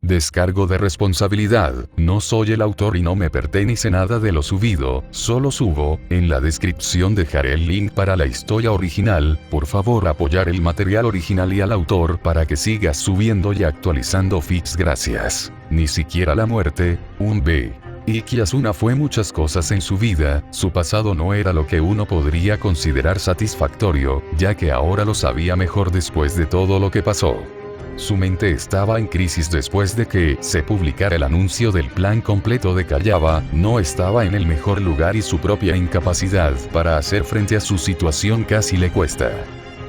Descargo de responsabilidad, no soy el autor y no me pertenece nada de lo subido, solo subo, en la descripción dejaré el link para la historia original, por favor apoyar el material original y al autor para que sigas subiendo y actualizando feeds gracias. Ni siquiera la muerte, un B. Iki Asuna fue muchas cosas en su vida, su pasado no era lo que uno podría considerar satisfactorio, ya que ahora lo sabía mejor después de todo lo que pasó. Su mente estaba en crisis después de que se publicara el anuncio del plan completo de Callaba, no estaba en el mejor lugar y su propia incapacidad para hacer frente a su situación casi le cuesta.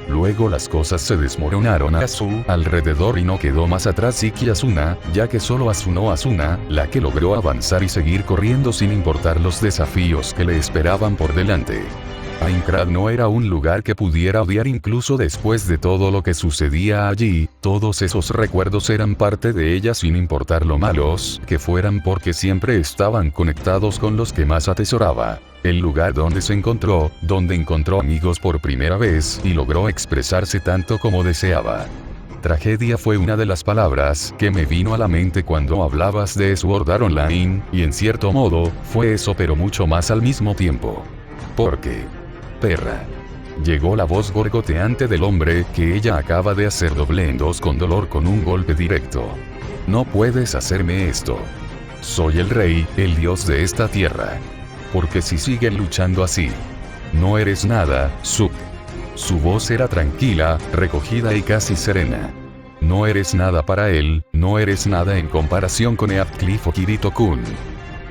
Luego las cosas se desmoronaron a su alrededor y no quedó más atrás Iki Asuna, ya que solo Asuno Asuna, la que logró avanzar y seguir corriendo sin importar los desafíos que le esperaban por delante. Aincrad no era un lugar que pudiera odiar incluso después de todo lo que sucedía allí, todos esos recuerdos eran parte de ella sin importar lo malos que fueran porque siempre estaban conectados con los que más atesoraba. El lugar donde se encontró, donde encontró amigos por primera vez y logró expresarse tanto como deseaba. Tragedia fue una de las palabras que me vino a la mente cuando hablabas de Sword Art Online, y en cierto modo, fue eso pero mucho más al mismo tiempo. Porque... perra. Llegó la voz gorgoteante del hombre que ella acaba de hacer doble en dos con dolor con un golpe directo. No puedes hacerme esto. Soy el rey, el dios de esta tierra. Porque si sigues luchando así, no eres nada, Sub. Su voz era tranquila, recogida y casi serena. No eres nada para él, no eres nada en comparación con Heathcliff o Kirito-kun.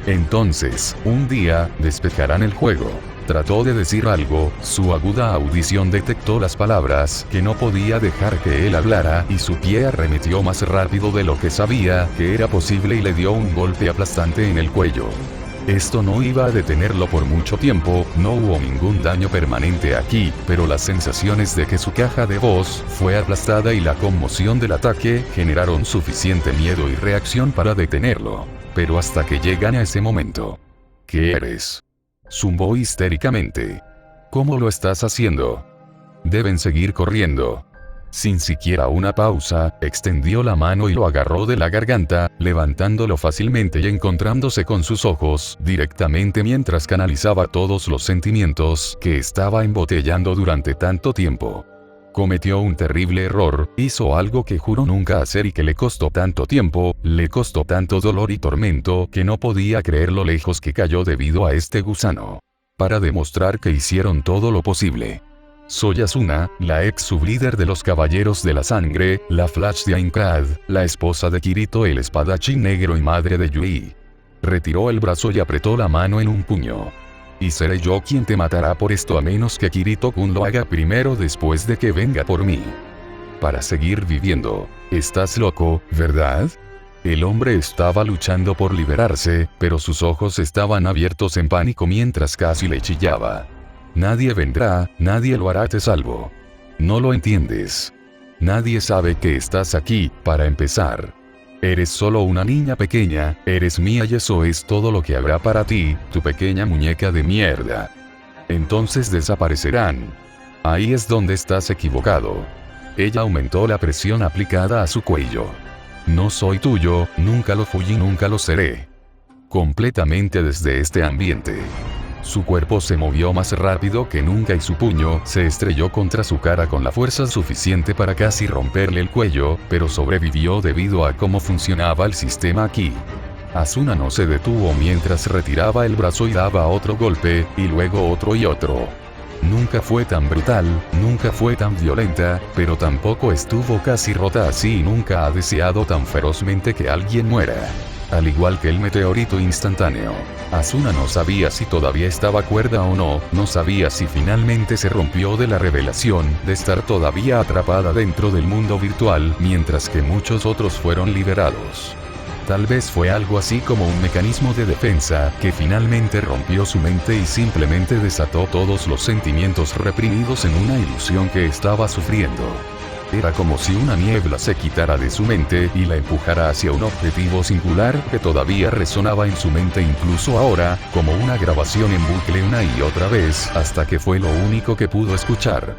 Entonces, un día, despejarán el juego. Trató de decir algo, su aguda audición detectó las palabras que no podía dejar que él hablara y su pie arremetió más rápido de lo que sabía que era posible y le dio un golpe aplastante en el cuello. Esto no iba a detenerlo por mucho tiempo, no hubo ningún daño permanente aquí, pero las sensaciones de que su caja de voz fue aplastada y la conmoción del ataque generaron suficiente miedo y reacción para detenerlo. Pero hasta que llegan a ese momento. ¿Qué eres? Zumbó histéricamente. ¿Cómo lo estás haciendo? Deben seguir corriendo. Sin siquiera una pausa, extendió la mano y lo agarró de la garganta, levantándolo fácilmente y encontrándose con sus ojos directamente mientras canalizaba todos los sentimientos que estaba embotellando durante tanto tiempo. Cometió un terrible error, hizo algo que juró nunca hacer y que le costó tanto tiempo, le costó tanto dolor y tormento que no podía creer lo lejos que cayó debido a este gusano. Para demostrar que hicieron todo lo posible. Soy Asuna, la ex sublíder de los Caballeros de la Sangre, la Flash de Aincrad, la esposa de Kirito el espadachín negro y madre de Yui. Retiró el brazo y apretó la mano en un puño. Y seré yo quien te matará por esto a menos que Kirito-kun lo haga primero después de que venga por mí. Para seguir viviendo. Estás loco, ¿verdad? El hombre estaba luchando por liberarse, pero sus ojos estaban abiertos en pánico mientras casi le chillaba. Nadie vendrá, nadie lo hará, te salvo. No lo entiendes. Nadie sabe que estás aquí, para empezar. Eres solo una niña pequeña, eres mía y eso es todo lo que habrá para ti, tu pequeña muñeca de mierda. Entonces desaparecerán. Ahí es donde estás equivocado. Ella aumentó la presión aplicada a su cuello. No soy tuyo, nunca lo fui y nunca lo seré. Completamente desde este ambiente. Su cuerpo se movió más rápido que nunca y su puño se estrelló contra su cara con la fuerza suficiente para casi romperle el cuello, pero sobrevivió debido a cómo funcionaba el sistema aquí. Asuna no se detuvo mientras retiraba el brazo y daba otro golpe, y luego otro y otro. Nunca fue tan brutal, nunca fue tan violenta, pero tampoco estuvo casi rota así y nunca ha deseado tan ferozmente que alguien muera. Al igual que el meteorito instantáneo. Asuna no sabía si todavía estaba cuerda o no, no sabía si finalmente se rompió de la revelación de estar todavía atrapada dentro del mundo virtual, mientras que muchos otros fueron liberados. Tal vez fue algo así como un mecanismo de defensa que finalmente rompió su mente y simplemente desató todos los sentimientos reprimidos en una ilusión que estaba sufriendo. Era como si una niebla se quitara de su mente y la empujara hacia un objetivo singular que todavía resonaba en su mente incluso ahora, como una grabación en bucle una y otra vez, hasta que fue lo único que pudo escuchar.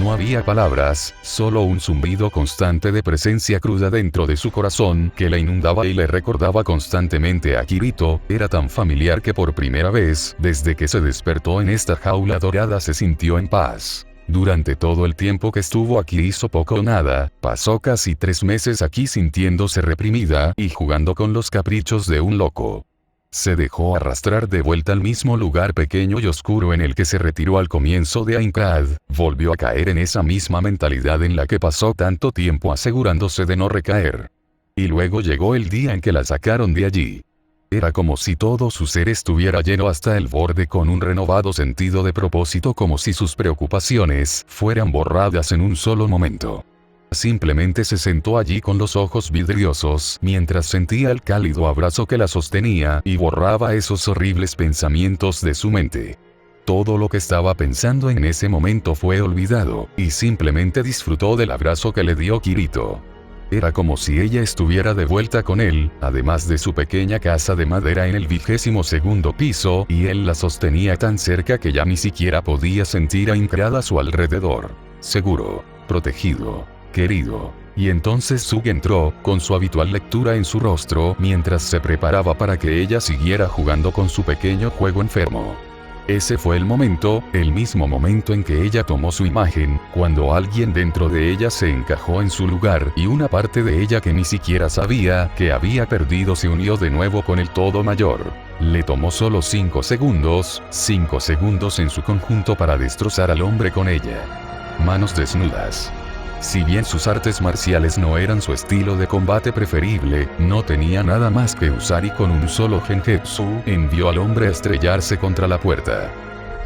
No había palabras, solo un zumbido constante de presencia cruda dentro de su corazón que la inundaba y le recordaba constantemente a Kirito. Era tan familiar que por primera vez, desde que se despertó en esta jaula dorada, se sintió en paz. Durante todo el tiempo que estuvo aquí hizo poco o nada, pasó casi 3 meses aquí sintiéndose reprimida y jugando con los caprichos de un loco. Se dejó arrastrar de vuelta al mismo lugar pequeño y oscuro en el que se retiró al comienzo de Aincrad, volvió a caer en esa misma mentalidad en la que pasó tanto tiempo asegurándose de no recaer. Y luego llegó el día en que la sacaron de allí. Era como si todo su ser estuviera lleno hasta el borde con un renovado sentido de propósito, como si sus preocupaciones fueran borradas en un solo momento. Simplemente se sentó allí con los ojos vidriosos mientras sentía el cálido abrazo que la sostenía y borraba esos horribles pensamientos de su mente. Todo lo que estaba pensando en ese momento fue olvidado, y simplemente disfrutó del abrazo que le dio Kirito. Era como si ella estuviera de vuelta con él, además de su pequeña casa de madera en el 22º piso, y él la sostenía tan cerca que ya ni siquiera podía sentir a Aincrad a su alrededor. Seguro, protegido, querido. Y entonces Sug entró, con su habitual lectura en su rostro, mientras se preparaba para que ella siguiera jugando con su pequeño juego enfermo. Ese fue el momento, el mismo momento en que ella tomó su imagen, cuando alguien dentro de ella se encajó en su lugar y una parte de ella que ni siquiera sabía que había perdido se unió de nuevo con el todo mayor. Le tomó solo 5 segundos en su conjunto para destrozar al hombre con ella. Manos desnudas. Si bien sus artes marciales no eran su estilo de combate preferible, no tenía nada más que usar y con un solo genjutsu envió al hombre a estrellarse contra la puerta.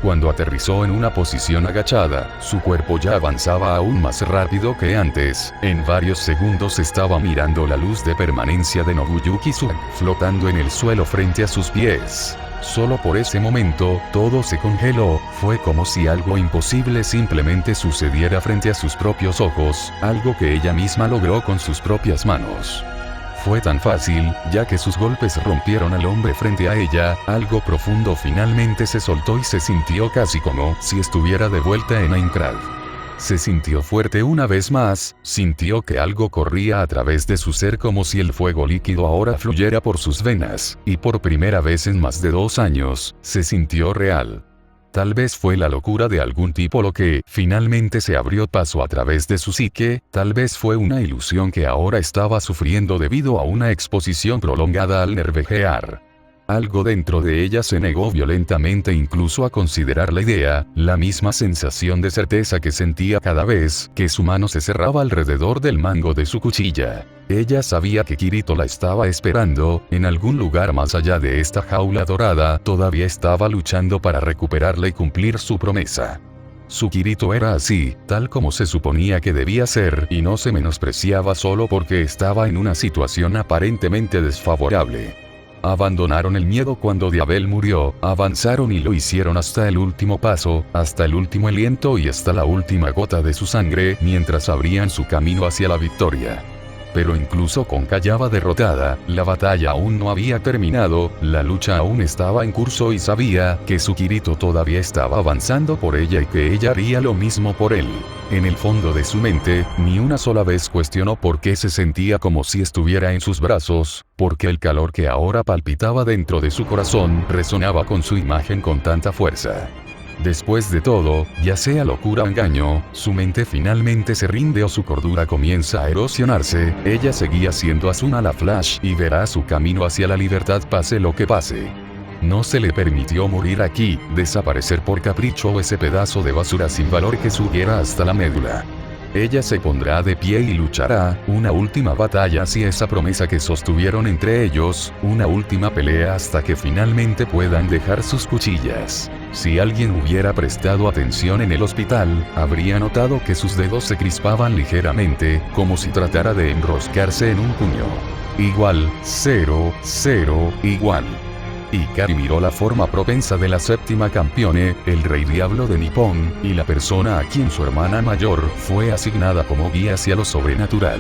Cuando aterrizó en una posición agachada, su cuerpo ya avanzaba aún más rápido que antes. En varios segundos estaba mirando la luz de permanencia de Nobuyuki Sug, flotando en el suelo frente a sus pies. Solo por ese momento, todo se congeló, fue como si algo imposible simplemente sucediera frente a sus propios ojos, algo que ella misma logró con sus propias manos. Fue tan fácil, ya que sus golpes rompieron al hombre frente a ella, algo profundo finalmente se soltó y se sintió casi como si estuviera de vuelta en Aincrad. Se sintió fuerte una vez más, sintió que algo corría a través de su ser como si el fuego líquido ahora fluyera por sus venas, y por primera vez en más de 2 años, se sintió real. Tal vez fue la locura de algún tipo lo que finalmente se abrió paso a través de su psique, tal vez fue una ilusión que ahora estaba sufriendo debido a una exposición prolongada al nervejear. Algo dentro de ella se negó violentamente incluso a considerar la idea, la misma sensación de certeza que sentía cada vez que su mano se cerraba alrededor del mango de su cuchilla. Ella sabía que Kirito la estaba esperando, en algún lugar más allá de esta jaula dorada, todavía estaba luchando para recuperarla y cumplir su promesa. Su Kirito era así, tal como se suponía que debía ser, y no se menospreciaba solo porque estaba en una situación aparentemente desfavorable. Abandonaron el miedo cuando Diabel murió, avanzaron y lo hicieron hasta el último paso, hasta el último aliento y hasta la última gota de su sangre, mientras abrían su camino hacia la victoria. Pero incluso con Kayaba derrotada, la batalla aún no había terminado, la lucha aún estaba en curso y sabía que su Kirito todavía estaba avanzando por ella y que ella haría lo mismo por él. En el fondo de su mente, ni una sola vez cuestionó por qué se sentía como si estuviera en sus brazos, porque el calor que ahora palpitaba dentro de su corazón resonaba con su imagen con tanta fuerza. Después de todo, ya sea locura o engaño, su mente finalmente se rinde o su cordura comienza a erosionarse, ella seguía siendo Asuna la Flash y verá su camino hacia la libertad pase lo que pase. No se le permitió morir aquí, desaparecer por capricho o ese pedazo de basura sin valor que subiera hasta la médula. Ella se pondrá de pie y luchará, una última batalla hacia esa promesa que sostuvieron entre ellos, una última pelea hasta que finalmente puedan dejar sus cuchillas. Si alguien hubiera prestado atención en el hospital, habría notado que sus dedos se crispaban ligeramente, como si tratara de enroscarse en un puño. Igual, 0, 0, igual. Ikari miró la forma propensa de la séptima campeone, el rey diablo de Nippon, y la persona a quien su hermana mayor fue asignada como guía hacia lo sobrenatural.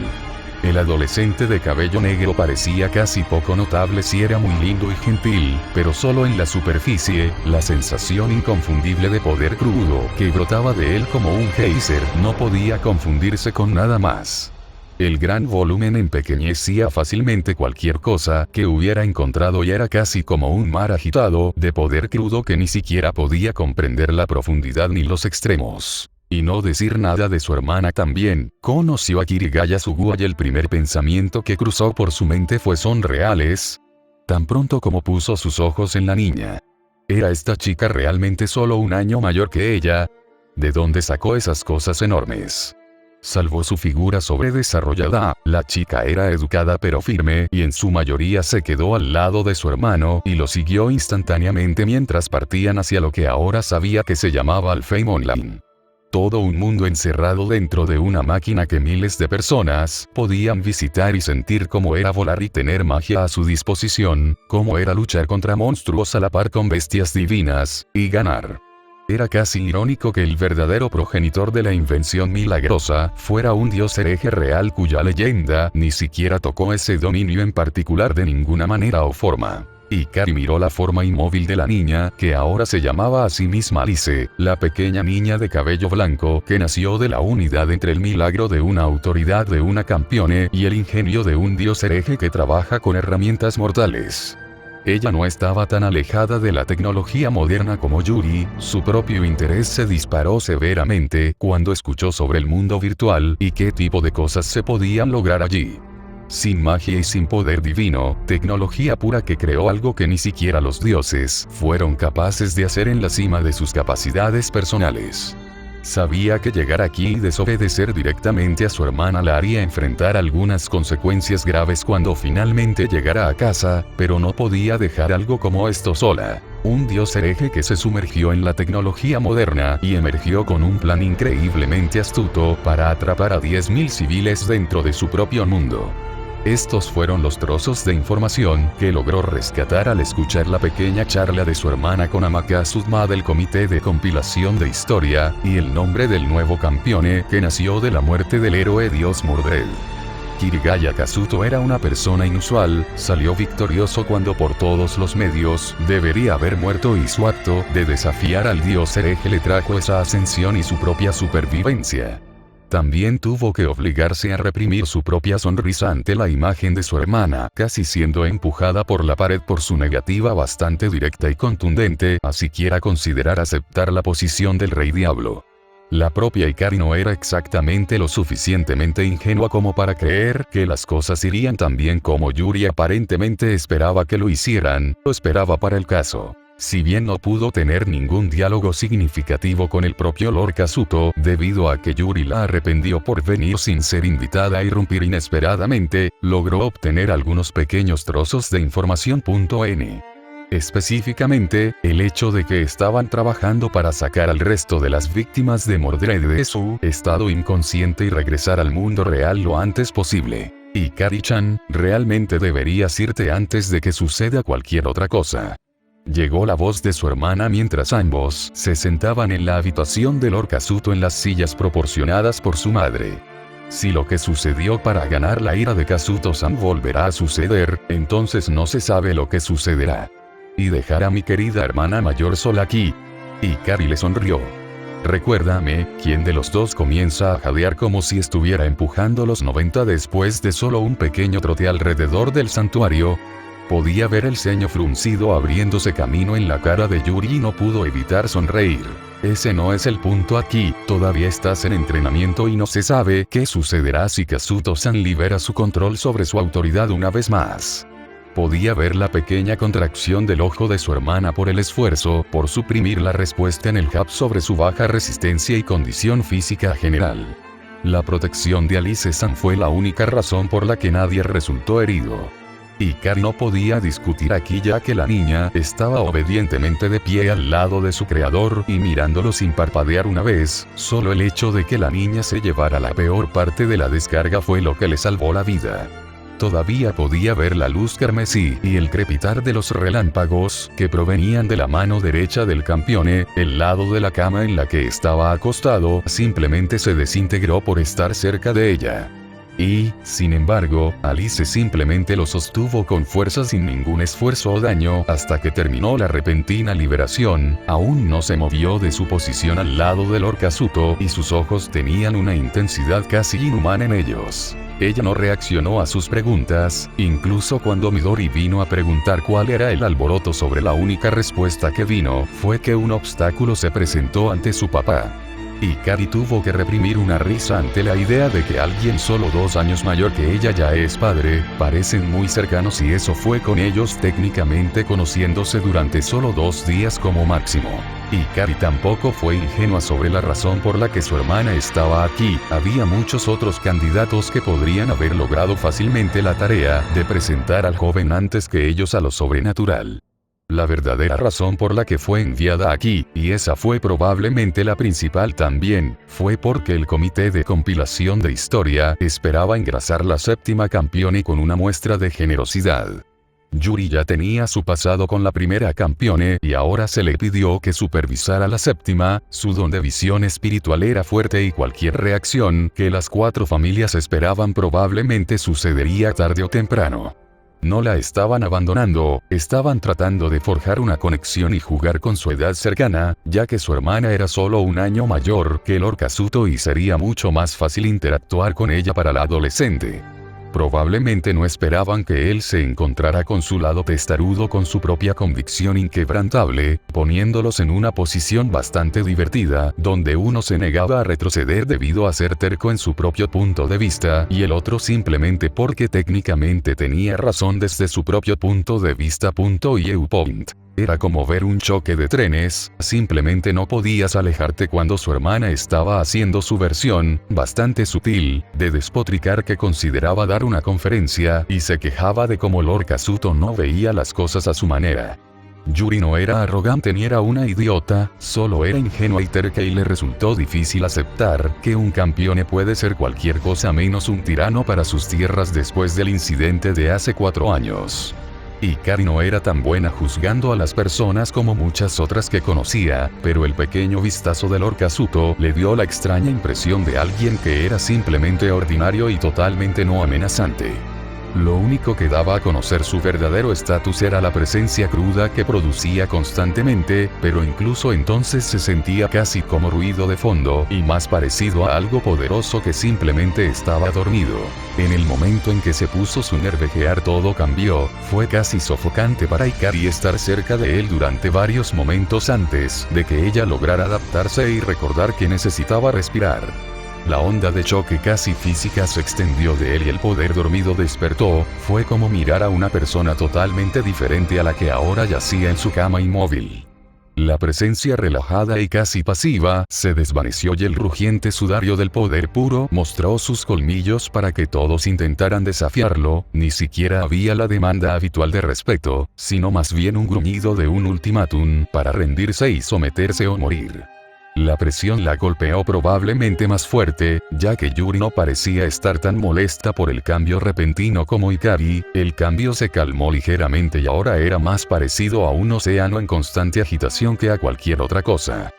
El adolescente de cabello negro parecía casi poco notable si era muy lindo y gentil, pero solo en la superficie, la sensación inconfundible de poder crudo que brotaba de él como un geyser no podía confundirse con nada más. El gran volumen empequeñecía fácilmente cualquier cosa que hubiera encontrado y era casi como un mar agitado de poder crudo que ni siquiera podía comprender la profundidad ni los extremos. Y no decir nada de su hermana también, conoció a Kirigaya Sugua y el primer pensamiento que cruzó por su mente fue ¿son reales? Tan pronto como puso sus ojos en la niña. ¿Era esta chica realmente solo un año mayor que ella? ¿De dónde sacó esas cosas enormes? Salvo su figura sobredesarrollada, la chica era educada pero firme y en su mayoría se quedó al lado de su hermano y lo siguió instantáneamente mientras partían hacia lo que ahora sabía que se llamaba Alfheim Online. Todo un mundo encerrado dentro de una máquina que miles de personas podían visitar y sentir cómo era volar y tener magia a su disposición, cómo era luchar contra monstruos a la par con bestias divinas, y ganar. Era casi irónico que el verdadero progenitor de la invención milagrosa fuera un dios hereje real cuya leyenda ni siquiera tocó ese dominio en particular de ninguna manera o forma. Ikari miró la forma inmóvil de la niña, que ahora se llamaba a sí misma Alice, la pequeña niña de cabello blanco que nació de la unidad entre el milagro de una autoridad de una campione y el ingenio de un dios hereje que trabaja con herramientas mortales. Ella no estaba tan alejada de la tecnología moderna como Yuri, su propio interés se disparó severamente cuando escuchó sobre el mundo virtual y qué tipo de cosas se podían lograr allí. Sin magia y sin poder divino, tecnología pura que creó algo que ni siquiera los dioses fueron capaces de hacer en la cima de sus capacidades personales. Sabía que llegar aquí y desobedecer directamente a su hermana la haría enfrentar algunas consecuencias graves cuando finalmente llegara a casa, pero no podía dejar algo como esto sola. Un dios hereje que se sumergió en la tecnología moderna y emergió con un plan increíblemente astuto para atrapar a 10.000 civiles dentro de su propio mundo. Estos fueron los trozos de información que logró rescatar al escuchar la pequeña charla de su hermana con Amaka Sudma del Comité de Compilación de Historia, y el nombre del nuevo campione que nació de la muerte del héroe dios Mordred. Kirigaya Kazuto era una persona inusual, salió victorioso cuando por todos los medios debería haber muerto y su acto de desafiar al dios hereje le trajo esa ascensión y su propia supervivencia. También tuvo que obligarse a reprimir su propia sonrisa ante la imagen de su hermana, casi siendo empujada por la pared por su negativa bastante directa y contundente a siquiera considerar aceptar la posición del rey diablo. La propia Ikari no era exactamente lo suficientemente ingenua como para creer que las cosas irían tan bien como Yuri aparentemente esperaba que lo hicieran, o esperaba para el caso. Si bien no pudo tener ningún diálogo significativo con el propio Lord Kazuto, debido a que Yuri la arrepintió por venir sin ser invitada a irrumpir inesperadamente, logró obtener algunos pequeños trozos de información. Específicamente, el hecho de que estaban trabajando para sacar al resto de las víctimas de Mordred de su estado inconsciente y regresar al mundo real lo antes posible. Ikari-chan, realmente deberías irte antes de que suceda cualquier otra cosa. Llegó la voz de su hermana mientras ambos se sentaban en la habitación de Lord Kazuto en las sillas proporcionadas por su madre. Si lo que sucedió para ganar la ira de Kazuto-san volverá a suceder, entonces no se sabe lo que sucederá. Y dejar a mi querida hermana mayor sola aquí. Ikari le sonrió. Recuérdame, ¿quién de los dos comienza a jadear como si estuviera empujando los 90 después de solo un pequeño trote alrededor del santuario? Podía ver el ceño fruncido abriéndose camino en la cara de Yuri y no pudo evitar sonreír. Ese no es el punto aquí, todavía estás en entrenamiento y no se sabe qué sucederá si Kazuto-san libera su control sobre su autoridad una vez más. Podía ver la pequeña contracción del ojo de su hermana por el esfuerzo por suprimir la respuesta en el hub sobre su baja resistencia y condición física general. La protección de Alice-san fue la única razón por la que nadie resultó herido. Ikari no podía discutir aquí ya que la niña estaba obedientemente de pie al lado de su creador y mirándolo sin parpadear una vez, solo el hecho de que la niña se llevara la peor parte de la descarga fue lo que le salvó la vida. Todavía podía ver la luz carmesí y el crepitar de los relámpagos que provenían de la mano derecha del campione, el lado de la cama en la que estaba acostado simplemente se desintegró por estar cerca de ella. Y, sin embargo, Alice simplemente lo sostuvo con fuerza sin ningún esfuerzo o daño hasta que terminó la repentina liberación. Aún no se movió de su posición al lado del Lord Kazuto y sus ojos tenían una intensidad casi inhumana en ellos. Ella no reaccionó a sus preguntas, incluso cuando Midori vino a preguntar cuál era el alboroto. Sobre la única respuesta que vino fue que un obstáculo se presentó ante su papá. Ikari tuvo que reprimir una risa ante la idea de que alguien solo 2 años mayor que ella ya es padre. Parecen muy cercanos y eso fue con ellos técnicamente conociéndose durante solo 2 días como máximo. Ikari tampoco fue ingenua sobre la razón por la que su hermana estaba aquí. Había muchos otros candidatos que podrían haber logrado fácilmente la tarea de presentar al joven antes que ellos a lo sobrenatural. La verdadera razón por la que fue enviada aquí, y esa fue probablemente la principal también, fue porque el comité de compilación de historia esperaba engrasar la 7ª campeone con una muestra de generosidad. Yuri ya tenía su pasado con la primera campeone y ahora se le pidió que supervisara la 7ª. Su don de visión espiritual era fuerte y cualquier reacción que las 4 familias esperaban probablemente sucedería tarde o temprano. No la estaban abandonando, estaban tratando de forjar una conexión y jugar con su edad cercana, ya que su hermana era solo 1 año mayor que Lord Kazuto y sería mucho más fácil interactuar con ella para la adolescente. Probablemente no esperaban que él se encontrara con su lado testarudo con su propia convicción inquebrantable, poniéndolos en una posición bastante divertida, donde uno se negaba a retroceder debido a ser terco en su propio punto de vista, y el otro simplemente porque técnicamente tenía razón desde su propio punto de vista. Point. Era como ver un choque de trenes, simplemente no podías alejarte cuando su hermana estaba haciendo su versión, bastante sutil, de despotricar que consideraba dar una conferencia y se quejaba de cómo Lord Kazuto no veía las cosas a su manera. Yuri no era arrogante ni era una idiota, solo era ingenua y terca y le resultó difícil aceptar que un campeone puede ser cualquier cosa menos un tirano para sus tierras después del incidente de hace 4 años. Ikari no era tan buena juzgando a las personas como muchas otras que conocía, pero el pequeño vistazo de Lord Kazuto le dio la extraña impresión de alguien que era simplemente ordinario y totalmente no amenazante. Lo único que daba a conocer su verdadero estatus era la presencia cruda que producía constantemente, pero incluso entonces se sentía casi como ruido de fondo y más parecido a algo poderoso que simplemente estaba dormido. En el momento en que se puso su nervejear todo cambió, fue casi sofocante para Ikari estar cerca de él durante varios momentos antes de que ella lograra adaptarse y recordar que necesitaba respirar. La onda de choque casi física se extendió de él y el poder dormido despertó. Fue como mirar a una persona totalmente diferente a la que ahora yacía en su cama inmóvil. La presencia relajada y casi pasiva se desvaneció y el rugiente sudario del poder puro mostró sus colmillos para que todos intentaran desafiarlo. Ni siquiera había la demanda habitual de respeto, sino más bien un gruñido de un ultimátum para rendirse y someterse o morir. La presión la golpeó probablemente más fuerte, ya que Yuri no parecía estar tan molesta por el cambio repentino como Ikari. El cambio se calmó ligeramente y ahora era más parecido a un océano en constante agitación que a cualquier otra cosa.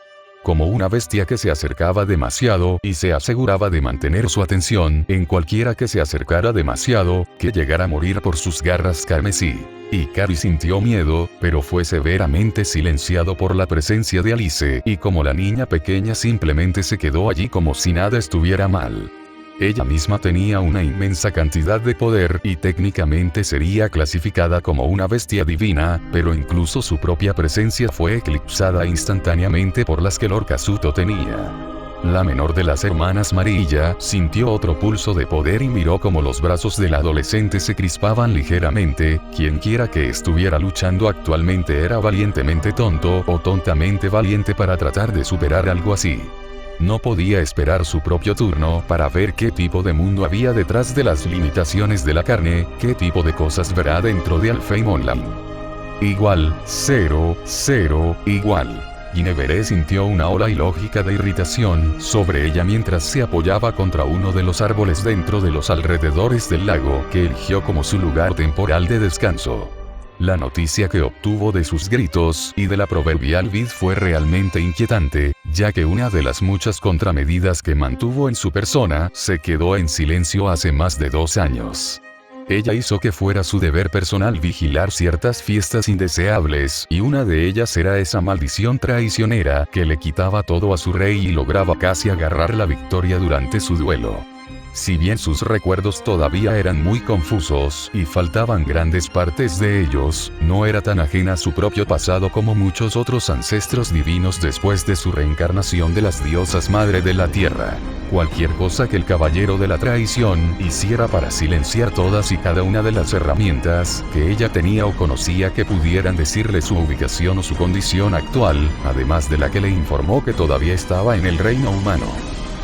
Como una bestia que se acercaba demasiado y se aseguraba de mantener su atención en cualquiera que se acercara demasiado, que llegara a morir por sus garras carmesí. Ikari sintió miedo, pero fue severamente silenciado por la presencia de Alice, y como la niña pequeña simplemente se quedó allí como si nada estuviera mal. Ella misma tenía una inmensa cantidad de poder y técnicamente sería clasificada como una bestia divina, pero incluso su propia presencia fue eclipsada instantáneamente por las que Lord Kazuto tenía. La menor de las hermanas Marilla sintió otro pulso de poder y miró como los brazos del adolescente se crispaban ligeramente. Quienquiera que estuviera luchando actualmente era valientemente tonto o tontamente valiente para tratar de superar algo así. No podía esperar su propio turno para ver qué tipo de mundo había detrás de las limitaciones de la carne, qué tipo de cosas verá dentro de Alfheim Online. Igual, 0, 0, igual. Ginevere sintió una ola ilógica de irritación sobre ella mientras se apoyaba contra uno de los árboles dentro de los alrededores del lago que eligió como su lugar temporal de descanso. La noticia que obtuvo de sus gritos y de la proverbial vid fue realmente inquietante, ya que una de las muchas contramedidas que mantuvo en su persona se quedó en silencio hace más de 2 años. Ella hizo que fuera su deber personal vigilar ciertas fiestas indeseables, y una de ellas era esa maldición traicionera que le quitaba todo a su rey y lograba casi agarrar la victoria durante su duelo. Si bien sus recuerdos todavía eran muy confusos y faltaban grandes partes de ellos, no era tan ajena a su propio pasado como muchos otros ancestros divinos después de su reencarnación de las diosas madre de la tierra. Cualquier cosa que el caballero de la traición hiciera para silenciar todas y cada una de las herramientas que ella tenía o conocía que pudieran decirle su ubicación o su condición actual, además de la que le informó que todavía estaba en el reino humano.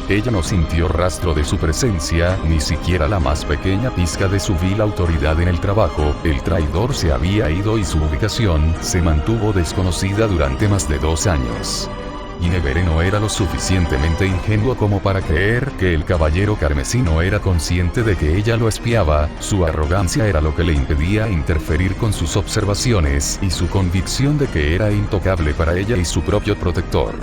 Ella no sintió rastro de su presencia, ni siquiera la más pequeña pizca de su vil autoridad en el trabajo. El traidor se había ido y su ubicación se mantuvo desconocida durante más de 2 años. Guinevere no era lo suficientemente ingenuo como para creer que el caballero carmesí no era consciente de que ella lo espiaba. Su arrogancia era lo que le impedía interferir con sus observaciones y su convicción de que era intocable para ella y su propio protector.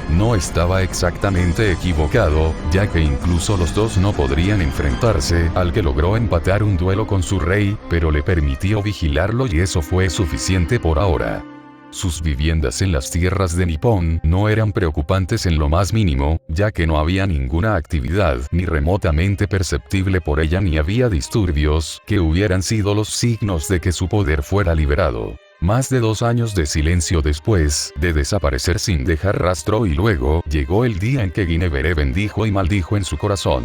No estaba exactamente equivocado, ya que incluso los dos no podrían enfrentarse, al que logró empatar un duelo con su rey, pero le permitió vigilarlo y eso fue suficiente por ahora. Sus viviendas en las tierras de Nippon no eran preocupantes en lo más mínimo, ya que no había ninguna actividad ni remotamente perceptible por ella ni había disturbios que hubieran sido los signos de que su poder fuera liberado. Más de 2 años de silencio después de desaparecer sin dejar rastro y luego llegó el día en que Guinevere bendijo y maldijo en su corazón.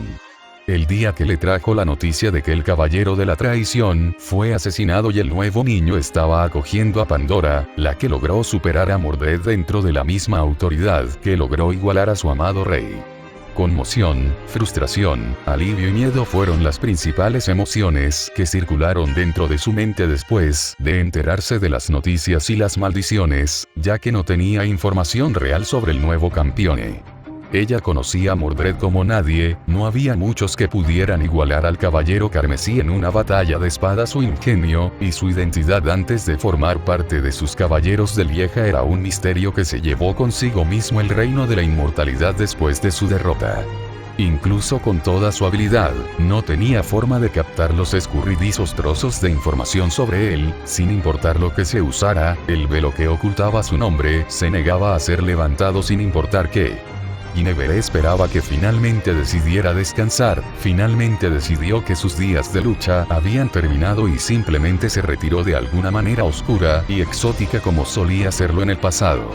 El día que le trajo la noticia de que el caballero de la traición fue asesinado y el nuevo niño estaba acogiendo a Pandora, la que logró superar a Mordred dentro de la misma autoridad que logró igualar a su amado rey. Conmoción, frustración, alivio y miedo fueron las principales emociones que circularon dentro de su mente después de enterarse de las noticias y las maldiciones, ya que no tenía información real sobre el nuevo campione. Ella conocía a Mordred como nadie, no había muchos que pudieran igualar al caballero carmesí en una batalla de espadas. Su ingenio y su identidad antes de formar parte de sus caballeros de Lieja era un misterio que se llevó consigo mismo el reino de la inmortalidad después de su derrota. Incluso con toda su habilidad, no tenía forma de captar los escurridizos trozos de información sobre él. Sin importar lo que se usara, el velo que ocultaba su nombre se negaba a ser levantado sin importar qué. Guinevere esperaba que finalmente decidiera descansar, finalmente decidió que sus días de lucha habían terminado y simplemente se retiró de alguna manera oscura y exótica como solía hacerlo en el pasado.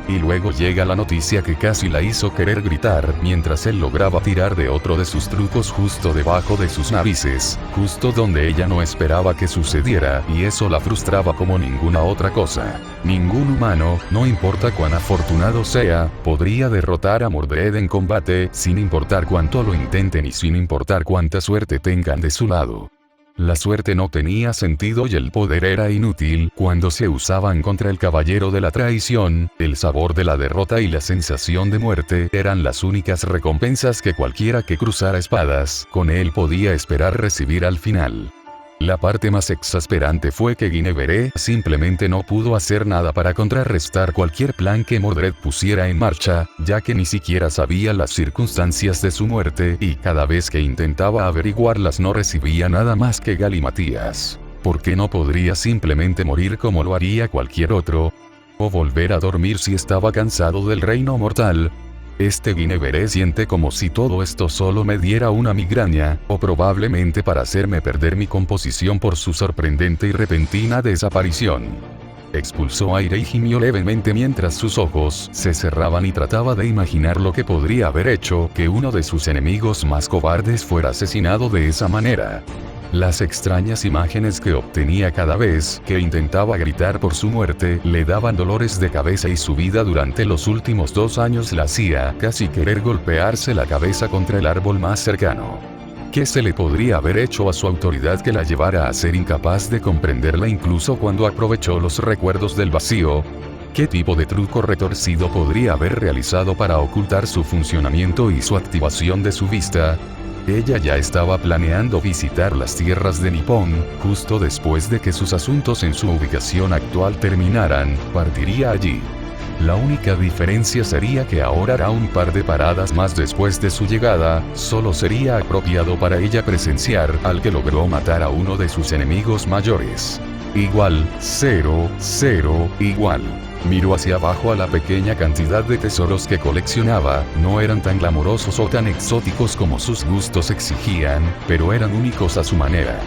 Y luego llega la noticia que casi la hizo querer gritar mientras él lograba tirar de otro de sus trucos justo debajo de sus narices, justo donde ella no esperaba que sucediera, y eso la frustraba como ninguna otra cosa. Ningún humano, no importa cuán afortunado sea, podría derrotar a Mordred en combate, sin importar cuánto lo intenten y sin importar cuánta suerte tengan de su lado. La suerte no tenía sentido y el poder era inútil cuando se usaban contra el caballero de la traición. El sabor de la derrota y la sensación de muerte eran las únicas recompensas que cualquiera que cruzara espadas con él podía esperar recibir al final. La parte más exasperante fue que Guinevere simplemente no pudo hacer nada para contrarrestar cualquier plan que Mordred pusiera en marcha, ya que ni siquiera sabía las circunstancias de su muerte y cada vez que intentaba averiguarlas no recibía nada más que galimatías. ¿Por qué no podría simplemente morir como lo haría cualquier otro? ¿O volver a dormir si estaba cansado del reino mortal? Guinevere siente como si todo esto solo me diera una migraña, o probablemente para hacerme perder mi composición por su sorprendente y repentina desaparición. Expulsó aire y gimió levemente mientras sus ojos se cerraban y trataba de imaginar lo que podría haber hecho que uno de sus enemigos más cobardes fuera asesinado de esa manera. Las extrañas imágenes que obtenía cada vez que intentaba gritar por su muerte le daban dolores de cabeza y su vida durante los últimos 2 años la hacía casi querer golpearse la cabeza contra el árbol más cercano. ¿Qué se le podría haber hecho a su autoridad que la llevara a ser incapaz de comprenderla incluso cuando aprovechó los recuerdos del vacío? ¿Qué tipo de truco retorcido podría haber realizado para ocultar su funcionamiento y su activación de su vista? Ella ya estaba planeando visitar las tierras de Nippon, justo después de que sus asuntos en su ubicación actual terminaran, partiría allí. La única diferencia sería que ahora hará un par de paradas más después de su llegada, solo sería apropiado para ella presenciar al que logró matar a uno de sus enemigos mayores. Igual, 0, 0, igual. Miró hacia abajo a la pequeña cantidad de tesoros que coleccionaba, no eran tan glamorosos o tan exóticos como sus gustos exigían, pero eran únicos a su manera.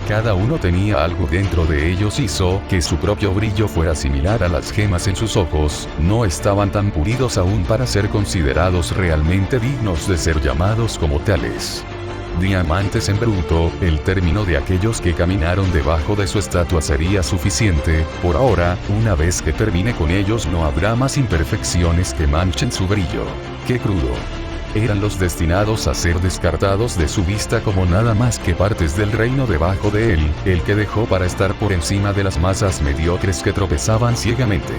Cada uno tenía algo dentro de ellos hizo que su propio brillo fuera similar a las gemas en sus ojos, no estaban tan pulidos aún para ser considerados realmente dignos de ser llamados como tales. Diamantes en bruto, el término de aquellos que caminaron debajo de su estatua sería suficiente, por ahora, una vez que termine con ellos no habrá más imperfecciones que manchen su brillo. ¡Qué crudo! Eran los destinados a ser descartados de su vista como nada más que partes del reino debajo de él, el que dejó para estar por encima de las masas mediocres que tropezaban ciegamente.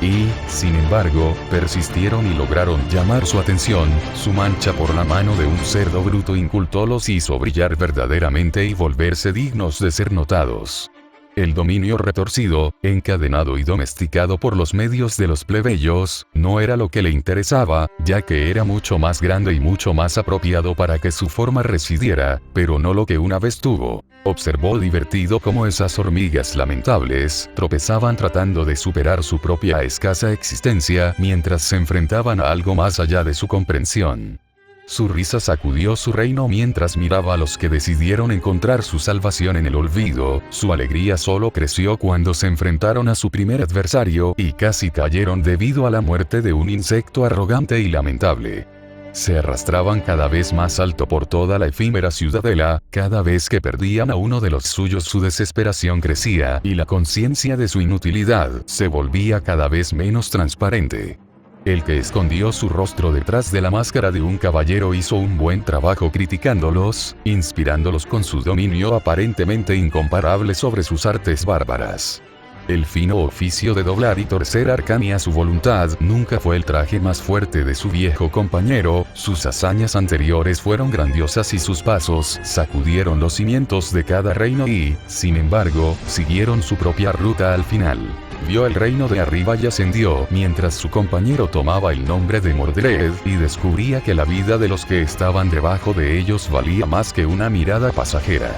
Y, sin embargo, persistieron y lograron llamar su atención, su mancha por la mano de un cerdo bruto inculto los hizo brillar verdaderamente y volverse dignos de ser notados. El dominio retorcido, encadenado y domesticado por los medios de los plebeyos, no era lo que le interesaba, ya que era mucho más grande y mucho más apropiado para que su forma residiera, pero no lo que una vez tuvo. Observó divertido cómo esas hormigas lamentables tropezaban tratando de superar su propia escasa existencia mientras se enfrentaban a algo más allá de su comprensión. Su risa sacudió su reino mientras miraba a los que decidieron encontrar su salvación en el olvido, su alegría solo creció cuando se enfrentaron a su primer adversario y casi cayeron debido a la muerte de un insecto arrogante y lamentable. Se arrastraban cada vez más alto por toda la efímera ciudadela, cada vez que perdían a uno de los suyos su desesperación crecía y la conciencia de su inutilidad se volvía cada vez menos transparente. El que escondió su rostro detrás de la máscara de un caballero hizo un buen trabajo criticándolos, inspirándolos con su dominio aparentemente incomparable sobre sus artes bárbaras. El fino oficio de doblar y torcer Arcania a su voluntad nunca fue el traje más fuerte de su viejo compañero, sus hazañas anteriores fueron grandiosas y sus pasos sacudieron los cimientos de cada reino y, sin embargo, siguieron su propia ruta al final. Vio el reino de arriba y ascendió mientras su compañero tomaba el nombre de Mordred y descubría que la vida de los que estaban debajo de ellos valía más que una mirada pasajera.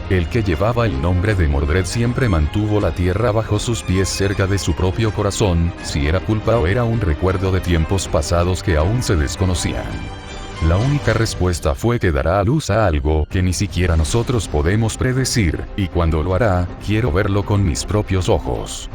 El que llevaba el nombre de Mordred siempre mantuvo la tierra bajo sus pies cerca de su propio corazón, si era culpa o era un recuerdo de tiempos pasados que aún se desconocían. La única respuesta fue que dará a luz a algo que ni siquiera nosotros podemos predecir, y cuando lo hará, quiero verlo con mis propios ojos.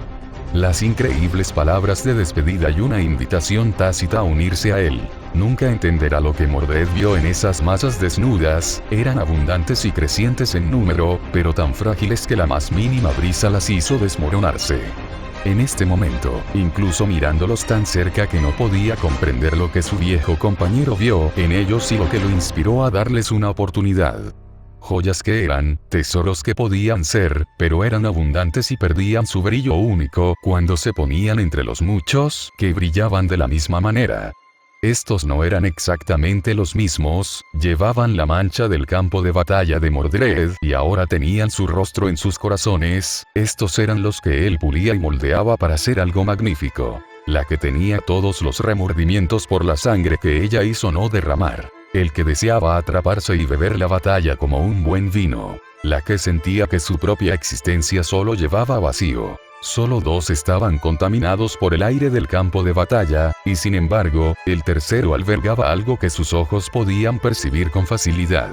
Las increíbles palabras de despedida y una invitación tácita a unirse a él. Nunca entenderá lo que Mordred vio en esas masas desnudas, eran abundantes y crecientes en número, pero tan frágiles que la más mínima brisa las hizo desmoronarse. En este momento, incluso mirándolos tan cerca que no podía comprender lo que su viejo compañero vio en ellos y lo que lo inspiró a darles una oportunidad. Joyas que eran, tesoros que podían ser, pero eran abundantes y perdían su brillo único cuando se ponían entre los muchos que brillaban de la misma manera. Estos no eran exactamente los mismos, llevaban la mancha del campo de batalla de Mordred y ahora tenían su rostro en sus corazones, estos eran los que él pulía y moldeaba para hacer algo magnífico. La que tenía todos los remordimientos por la sangre que ella hizo no derramar. El que deseaba atraparse y beber la batalla como un buen vino. La que sentía que su propia existencia solo llevaba vacío. Solo dos estaban contaminados por el aire del campo de batalla, y sin embargo, el tercero albergaba algo que sus ojos podían percibir con facilidad.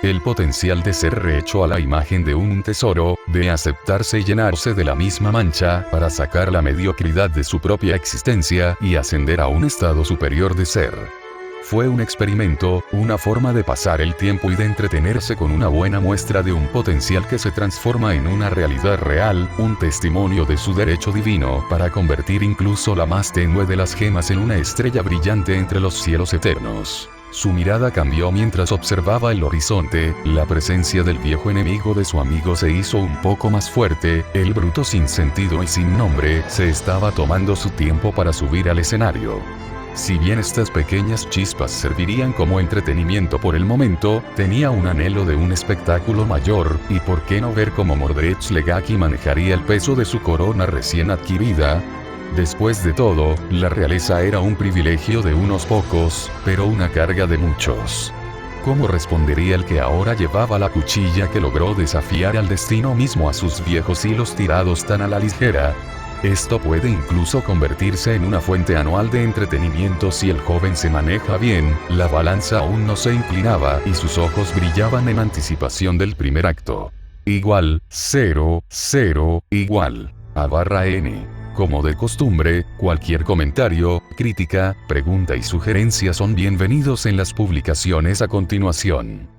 El potencial de ser rehecho a la imagen de un tesoro, de aceptarse y llenarse de la misma mancha para sacar la mediocridad de su propia existencia y ascender a un estado superior de ser. Fue un experimento, una forma de pasar el tiempo y de entretenerse con una buena muestra de un potencial que se transforma en una realidad real, un testimonio de su derecho divino para convertir incluso la más tenue de las gemas en una estrella brillante entre los cielos eternos. Su mirada cambió mientras observaba el horizonte, la presencia del viejo enemigo de su amigo se hizo un poco más fuerte, el bruto sin sentido y sin nombre se estaba tomando su tiempo para subir al escenario. Si bien estas pequeñas chispas servirían como entretenimiento por el momento, tenía un anhelo de un espectáculo mayor, y por qué no ver cómo Mordred Slegaki manejaría el peso de su corona recién adquirida. Después de todo, la realeza era un privilegio de unos pocos, pero una carga de muchos. ¿Cómo respondería el que ahora llevaba la cuchilla que logró desafiar al destino mismo a sus viejos hilos tirados tan a la ligera? Esto puede incluso convertirse en una fuente anual de entretenimiento si el joven se maneja bien. La balanza aún no se inclinaba y sus ojos brillaban en anticipación del primer acto. Igual, 0, 0, igual. A barra N. Como de costumbre, cualquier comentario, crítica, pregunta y sugerencia son bienvenidos en las publicaciones a continuación.